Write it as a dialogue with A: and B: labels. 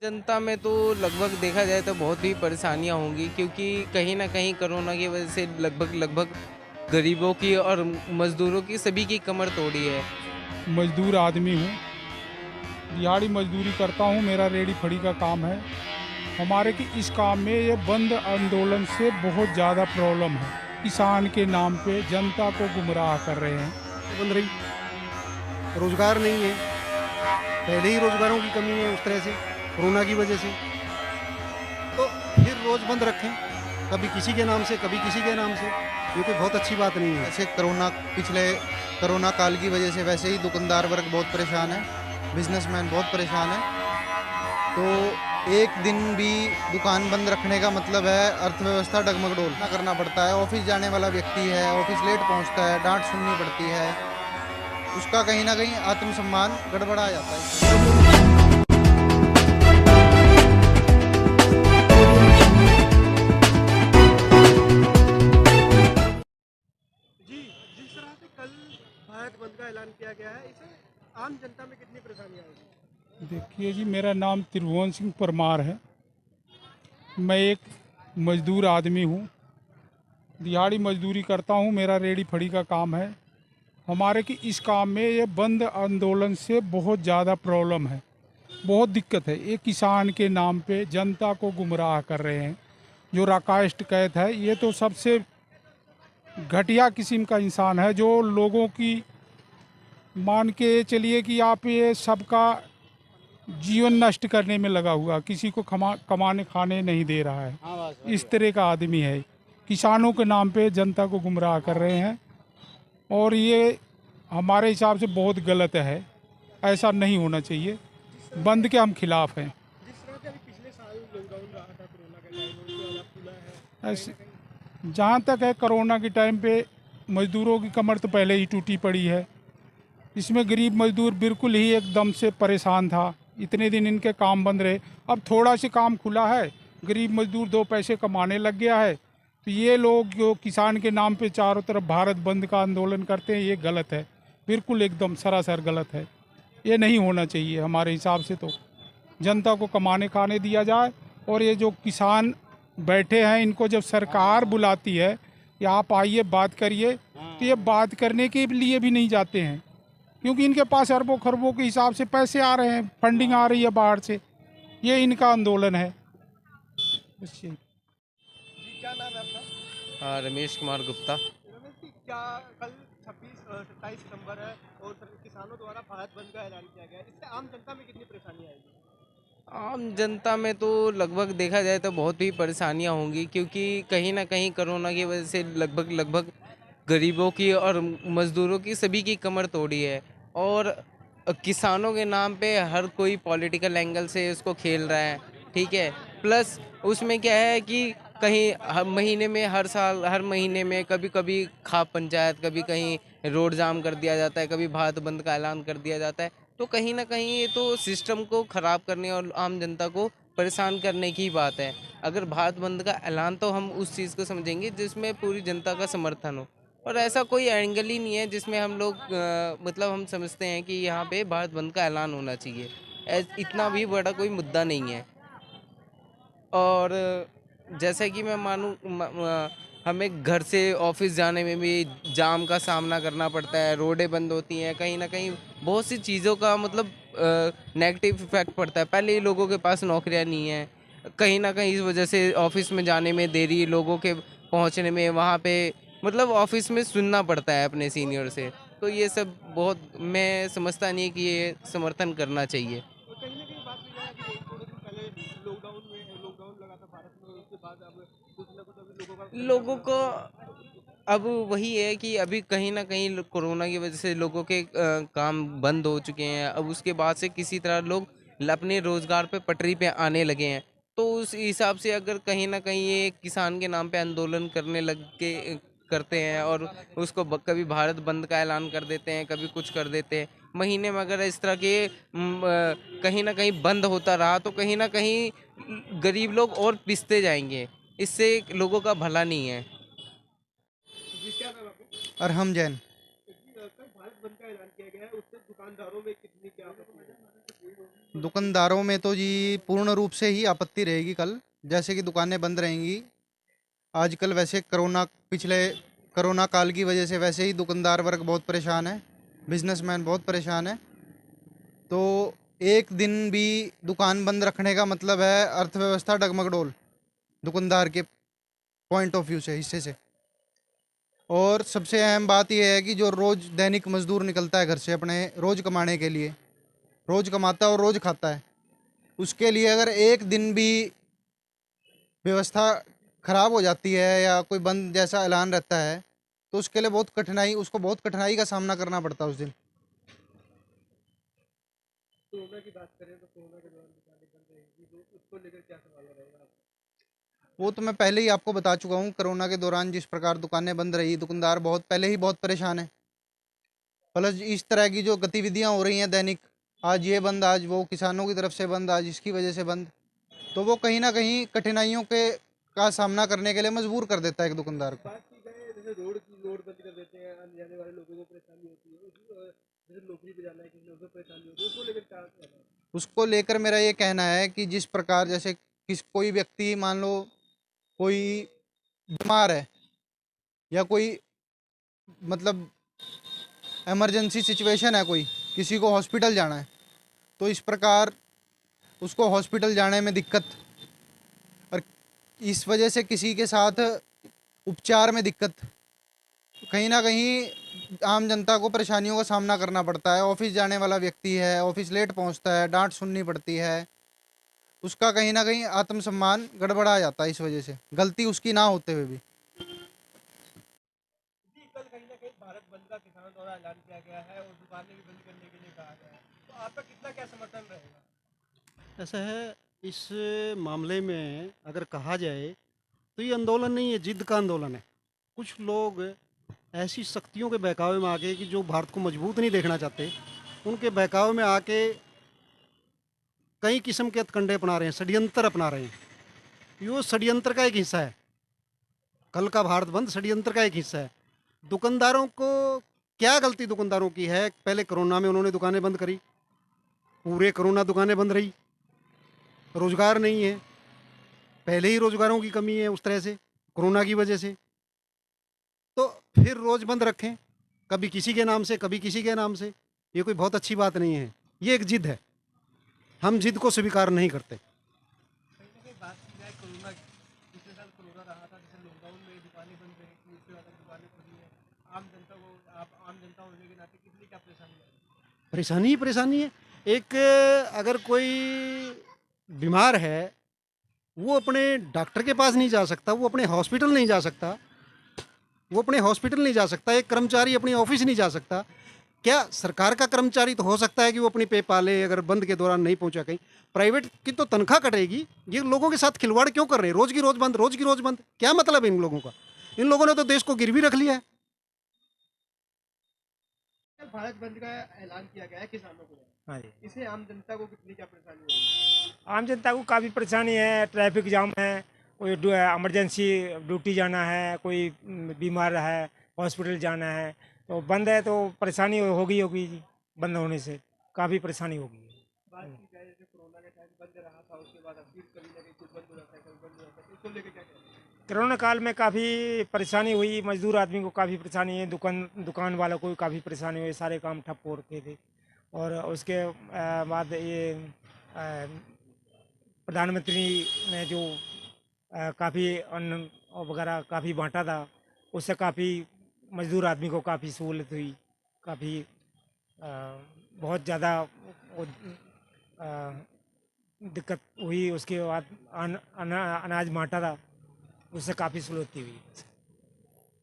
A: जनता में तो लगभग देखा जाए तो बहुत ही परेशानियां होंगी, क्योंकि कहीं ना कहीं कोरोना की वजह से लगभग लगभग गरीबों की और मजदूरों की सभी की कमर तोड़ी है।
B: मजदूर आदमी हूँ। दिहाड़ी मजदूरी करता हूँ। मेरा रेहड़ी फड़ी का काम है। हमारे की इस काम में ये बंद आंदोलन से बहुत ज़्यादा प्रॉब्लम है। किसान के नाम पे जनता को गुमराह कर रहे हैं।
C: बंद रही, रोजगार नहीं है। पहले ही रोजगारों की कमी है उस तरह से, कोरोना की वजह से। तो फिर रोज बंद रखें, कभी किसी के नाम से कभी किसी के नाम से, ये कोई बहुत अच्छी बात नहीं है।
D: ऐसे पिछले कोरोना काल की वजह से वैसे ही दुकानदार वर्ग बहुत परेशान है, बिजनेसमैन बहुत परेशान है। तो एक दिन भी दुकान बंद रखने का मतलब है अर्थव्यवस्था डगमगडोल करना पड़ता है। ऑफिस जाने वाला व्यक्ति है, ऑफिस लेट पहुंचता है, डांट सुननी पड़ती है, उसका कहीं ना कहीं आत्मसम्मान गड़बड़ा जाता है।
C: जी, जिस तरह से कल भारत बंद का ऐलान किया गया है, इसे आम जनता में कितनी परेशानी आएगी?
B: देखिए जी, मेरा नाम त्रिभुवन सिंह परमार है। मैं एक मजदूर आदमी हूँ। दिहाड़ी मजदूरी करता हूँ। मेरा रेहड़ी फड़ी का काम है। हमारे की इस काम में ये बंद आंदोलन से बहुत ज़्यादा प्रॉब्लम है, बहुत दिक्कत है। ये किसान के नाम पे जनता को गुमराह कर रहे हैं। जो राकेश टिकैत है, ये तो सबसे घटिया किस्म का इंसान है, जो लोगों की मान के चलिए कि आप ये सबका जीवन नष्ट करने में लगा हुआ, किसी को कमाने खाने नहीं दे रहा है। इस तरह का आदमी है। किसानों के नाम पे जनता को गुमराह कर रहे हैं और ये हमारे हिसाब से बहुत गलत है। ऐसा नहीं होना चाहिए। बंद के हम खिलाफ हैं।
C: जिस तरह से अभी पिछले साल लॉकडाउन रहा था कोरोना के टाइम में, उसके बाद अब खुला है,
B: ऐसे जहाँ तक है, कोरोना के टाइम पे मजदूरों की कमर तो पहले ही टूटी पड़ी है। इसमें गरीब मजदूर बिल्कुल ही एकदम से परेशान था। इतने दिन इनके काम बंद रहे, अब थोड़ा सा काम खुला है, गरीब मजदूर दो पैसे कमाने लग गया है। तो ये लोग जो किसान के नाम पे चारों तरफ भारत बंद का आंदोलन करते हैं, ये गलत है। बिल्कुल एकदम सरासर गलत है। ये नहीं होना चाहिए हमारे हिसाब से। तो जनता को कमाने खाने दिया जाए। और ये जो किसान बैठे हैं, इनको जब सरकार बुलाती है कि आप आइए बात करिए, तो ये बात करने के लिए भी नहीं जाते हैं, क्योंकि इनके पास अरबों खरबों के हिसाब से पैसे आ रहे हैं, फंडिंग आ रही है बाहर से। ये इनका आंदोलन है। बस यही।
C: जी क्या नाम है आपका?
A: हाँ, रमेश कुमार गुप्ता।
C: रमेश जी, क्या कल 27 सितंबर है और किसानों द्वारा भारत बंद का ऐलान किया गया है, इससे आम जनता में कितनी परेशानी आएगी?
A: आम जनता में तो लगभग देखा जाए तो बहुत ही परेशानियां होंगी, क्योंकि कहीं ना कहीं कोरोना की वजह से लगभग लगभग गरीबों की और मजदूरों की सभी की कमर तोड़ी है। और किसानों के नाम पे हर कोई पॉलिटिकल एंगल से इसको खेल रहा है, ठीक है। प्लस उसमें क्या है कि कहीं हर महीने में, हर साल हर महीने में कभी कभी खाप पंचायत, कभी कहीं रोड जाम कर दिया जाता है, कभी भारत बंद का ऐलान कर दिया जाता है। तो कहीं ना कहीं ये तो सिस्टम को ख़राब करने और आम जनता को परेशान करने की बात है। अगर भारत बंद का ऐलान तो हम उस चीज़ को समझेंगे जिसमें पूरी जनता का समर्थन हो, और ऐसा कोई एंगल ही नहीं है जिसमें हम लोग मतलब हम समझते हैं कि यहाँ पे भारत बंद का ऐलान होना चाहिए। इतना भी बड़ा कोई मुद्दा नहीं है। और जैसे कि मैं मानूँ हमें घर से ऑफिस जाने में भी जाम का सामना करना पड़ता है, रोडें बंद होती हैं, कहीं ना कहीं बहुत सी चीज़ों का मतलब नेगेटिव इफेक्ट पड़ता है। पहले ही लोगों के पास नौकरियां नहीं हैं, कहीं ना कहीं इस वजह से ऑफिस में जाने में देरी, लोगों के पहुंचने में वहाँ पे मतलब ऑफिस में सुनना पड़ता है अपने सीनियर से। तो ये सब बहुत, मैं समझता नहीं कि ये समर्थन करना चाहिए।
C: और कहीं ना कहीं बात की जाए, अभी थोड़े दिन पहले लॉकडाउन लगा था भारत में, उसके बाद अब कुछ ना कुछ अभी लोगों का धंधा
A: लोगों
C: खुला
A: को
C: हुआ है।
A: अब वही है कि अभी कहीं ना कहीं कोरोना की वजह से लोगों के काम बंद हो चुके हैं। अब उसके बाद से किसी तरह लोग अपने रोजगार पे पटरी पे आने लगे हैं। तो उस हिसाब से अगर कहीं ना कहीं ये किसान के नाम पे आंदोलन करने लग के करते हैं और उसको कभी भारत बंद का ऐलान कर देते हैं, कभी कुछ कर देते हैं, महीने में अगर इस तरह के कहीं ना कहीं बंद होता रहा तो कहीं ना कहीं गरीब लोग और पिसते जाएंगे। इससे लोगों का भला नहीं है।
C: जी क्या नाम है आपका?
D: अरहम जैन।
C: जी, कल भारत बंद का ऐलान किया गया है, उससे दुकानदारों में कितनी क्या आपत्ति है?
D: दुकानदारों में तो जी पूर्ण रूप से ही आपत्ति रहेगी कल, जैसे कि दुकानें बंद रहेंगी। आजकल वैसे पिछले कोरोना काल की वजह से वैसे ही दुकानदार वर्ग बहुत परेशान है, बिजनेसमैन बहुत परेशान है। तो एक दिन भी दुकान बंद रखने का मतलब है अर्थव्यवस्था डगमगडोल, दुकानदार के पॉइंट ऑफ व्यू से, हिस्से से। और सबसे अहम बात यह है कि जो रोज़ दैनिक मजदूर निकलता है घर से अपने रोज़ कमाने के लिए, रोज़ कमाता है और रोज़ खाता है, उसके लिए अगर एक दिन भी व्यवस्था खराब हो जाती है या कोई बंद जैसा ऐलान रहता है तो उसके लिए उसको बहुत कठिनाई का सामना करना पड़ता है उस दिन।
E: कोरोना की बात करें तो कोरोना के दौरान दुकानें बंद रहेंगी, तो उसको लेकर क्या सवाल रहेगा?
D: वो तो मैं पहले ही आपको बता चुका हूँ, कोरोना के दौरान जिस प्रकार दुकानें बंद रही, दुकानदार पहले ही बहुत परेशान है। प्लस इस तरह की जो गतिविधियाँ हो रही हैं दैनिक, आज ये बंद, आज वो, किसानों की तरफ से बंद, आज इसकी वजह से बंद, तो वो कहीं ना कहीं कठिनाइयों का सामना करने के लिए मजबूर कर देता है एक दुकानदार को।
E: बात की जाए जैसे रोड बंद कर देते हैं, आने जाने वाले लोगों को परेशानी होती है, जैसे नौकरी पे जाना है किसी लोगों को परेशानी होती है, उसको लेकर क्या कहना है?
D: उसको लेकर मेरा ये कहना है कि जिस प्रकार जैसे कोई व्यक्ति मान लो कोई बीमार है या कोई मतलब इमरजेंसी सिचुएशन है, कोई किसी को हॉस्पिटल जाना है, तो इस प्रकार उसको हॉस्पिटल जाने में दिक्कत और इस वजह से किसी के साथ उपचार में दिक्कत, कहीं ना कहीं आम जनता को परेशानियों का सामना करना पड़ता है। ऑफिस जाने वाला व्यक्ति है, ऑफिस लेट पहुंचता है, डांट सुननी पड़ती है, उसका कहीं ना कहीं आत्मसम्मान गड़बड़ा जाता है इस वजह से, गलती उसकी ना होते हुए भी।
E: जी, कल कहीं ना कहीं भारत बंद का किसानों द्वारा ऐलान किया गया है और दुकानें भी बंद करने के लिए कहा गया है, तो आपका कितना क्या समर्थन रहेगा?
F: ऐसा है, इस मामले में अगर कहा जाए तो ये आंदोलन नहीं है, जिद का आंदोलन है। कुछ लोग ऐसी शक्तियों के बहकावे में आके कि जो भारत को मजबूत नहीं देखना चाहते, उनके बहकावे में आके कई किस्म के हथकंडे अपना रहे हैं, षड्यंत्र अपना रहे हैं। ये षड्यंत्र का एक हिस्सा है। कल का भारत बंद षड्यंत्र का एक हिस्सा है। दुकानदारों को क्या गलती दुकानदारों की है? पहले कोरोना में उन्होंने दुकानें बंद करी, पूरे कोरोना दुकानें बंद रही, रोजगार नहीं है, पहले ही रोजगारों की कमी है उस तरह से कोरोना की वजह से, तो फिर रोज बंद रखें, कभी किसी के नाम से कभी किसी के नाम से, ये कोई बहुत अच्छी बात नहीं है। ये एक जिद है, हम जिद को स्वीकार नहीं करते।
E: कहीं ना कहीं बात की जाए कोरोना की, पिछले साल कोरोना रहा था, जैसे लॉकडाउन में दुकानें बंद रही थी, उसके बाद दुकानें खुली हैं, आम जनता होने के नाते कितनी क्या परेशानी है?
F: परेशानी ही परेशानी है। एक अगर कोई बीमार है, वो अपने डॉक्टर के पास नहीं जा सकता, वो अपने हॉस्पिटल नहीं जा सकता, एक कर्मचारी अपनी ऑफिस नहीं जा सकता। क्या सरकार का कर्मचारी तो हो सकता है कि वो अपनी पे पाले, अगर बंद के दौरान नहीं पहुंचा कहीं, प्राइवेट की तो तनख्वाह कटेगी। ये लोगों के साथ खिलवाड़ क्यों कर रहे हैं? रोज की रोज बंद, रोज की रोज बंद, क्या मतलब है इन लोगों का? इन लोगों ने तो देश को गिरवी रख लिया है।
E: कल भारत बंद का ऐलान किया गया है किसानों को,
G: हाँ जी,
E: इससे आम जनता को कितनी क्या परेशानी हो रही है?
G: आम जनता को काफ़ी परेशानी है, ट्रैफिक जाम है, कोई इमरजेंसी ड्यूटी जाना है, कोई बीमार है, हॉस्पिटल जाना है, तो बंद है तो परेशानी होगी जी, बंद होने से काफ़ी परेशानी होगी।
E: बात की जाए जैसे कोरोना के टाइम बंद रहा था, उसके बाद अब फिर कभी ना कहीं कुछ बंद हो जाता है, कभी बंद हो जाता है, तो उसको लेकर क्या कहते हैं?
G: कोरोना काल में काफ़ी परेशानी हुई, मजदूर आदमी को काफ़ी परेशानी है, दुकान वालों को काफ़ी परेशानी हुई, सारे काम ठप हो रखे थे। और उसके बाद ये प्रधानमंत्री ने जो काफ़ी अन्न वगैरह काफ़ी बांटा था, उससे काफ़ी मजदूर आदमी को काफ़ी सहूलत हुई, काफ़ी बहुत ज़्यादा दिक्कत हुई। उसके बाद अनाज बांटा था, उससे काफ़ी सहूलत हुई।